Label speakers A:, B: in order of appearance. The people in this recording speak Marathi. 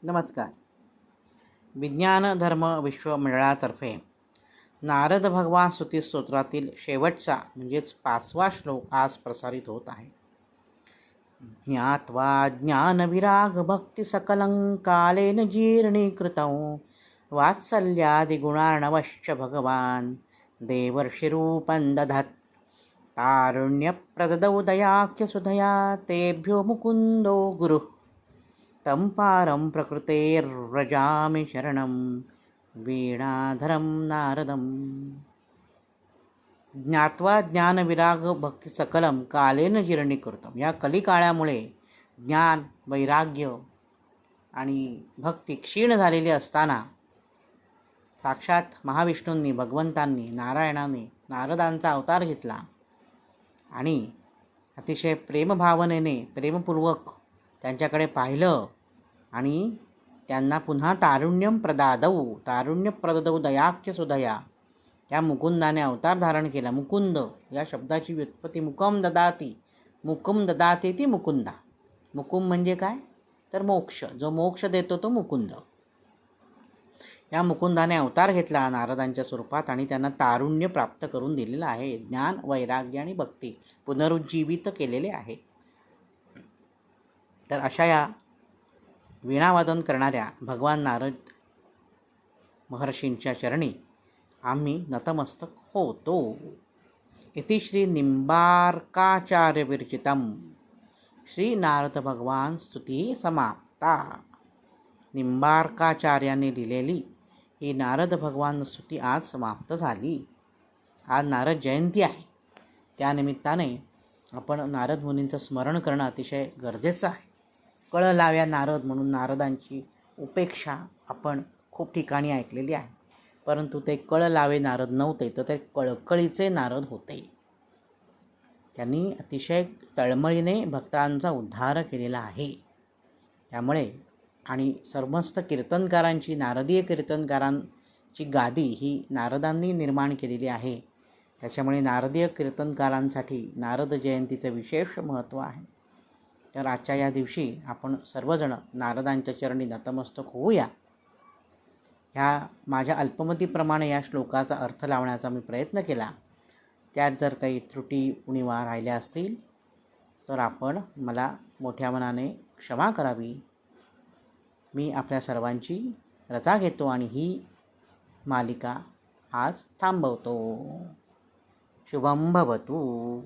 A: नमस्कार. विज्ञान धर्म विश्व मंडळातर्फे नारद भगवान स्तुती स्तोत्रातील शेवटचा म्हणजेच 5वा श्लोक आज प्रसारित होत आहे. ज्ञात्वा ज्ञानविराग भक्ती सकलं कालेन जीर्णीकृतं वात्सल्यादिगुणार्णवश्च भगवान देवर्षिरूपं दधत् तारुण्यप्रददौ दयाख्यसुधया तेभ्यो मुकुन्दो गुरुः तं पारं प्रकृतेर्व्रजामि शरणं वीणाधरं नारदम्. ज्ञात्वा ज्ञानविराग भक्ती सकलम कालेन जीर्णीकृतम. या कलिकाळामुळे ज्ञान, वैराग्य आणि भक्ती क्षीण झालेली असताना साक्षात महाविष्णूंनी, भगवंतांनी, नारायणाने नारदांचा अवतार घेतला आणि अतिशय प्रेमभावनेने, प्रेमपूर्वक त्यांच्याकडे पाहिलं आणि त्यांना पुन्हा तारुण्य प्रददौ दयाख्य सुदया या मुकुंदाने अवतार धारण केला. मुकुंद या शब्दाची व्युत्पत्ती मुकम ददाती ती मुकुंदा. मुकुम म्हणजे काय तर मोक्ष, जो मोक्ष देतो तो मुकुंद. या मुकुंदाने अवतार घेतला नारदांच्या स्वरूपात आणि त्यांना तारुण्य प्राप्त करून दिलेलं आहे. ज्ञान, वैराग्य आणि भक्ती पुनरुज्जीवित केलेले आहे. तर अशा या वीणावादन करणाऱ्या भगवान नारद महर्षींच्या चरणी आम्ही नतमस्तक होतो. इति श्री निंबार्काचार्य विरचितम श्री नारद भगवान स्तुती समाप्ता. निंबार्काचार्याने लिहिलेली ही नारद भगवान स्तुती आज समाप्त झाली. आज नारद जयंती आहे. त्यानिमित्ताने आपण नारद मुनींचं स्मरण करणं अतिशय गरजेचं आहे. कळ लाव्या नारद म्हणून नारदांची उपेक्षा आपण खूप ठिकाणी ऐकलेली आहे. परंतु ते कळ लावे नारद नव्हते, तर ते कळकळीचे नारद होते. त्यांनी अतिशय तळमळीने भक्तांचा उद्धार केलेला आहे. त्यामुळे आणि समस्त कीर्तनकारांची, नारदीय कीर्तनकारांची गादी ही नारदांनी निर्माण केलेली आहे. त्याच्यामुळे नारदीय कीर्तनकारांसाठी नारद जयंतीचं विशेष महत्त्व आहे. तर आजच्या या दिवशी आपण सर्वजण नारदांच्या चरणी नतमस्तक होऊया. ह्या माझ्या अल्पमतीप्रमाणे या श्लोकाचा अर्थ लावण्याचा मी प्रयत्न केला. त्यात जर काही त्रुटी उणिवा राहिल्या असतील तर आपण मला मोठ्या मनाने क्षमा करावी. मी आपल्या सर्वांची रजा घेतो आणि ही मालिका आज थांबवतो. शुभम भवतु.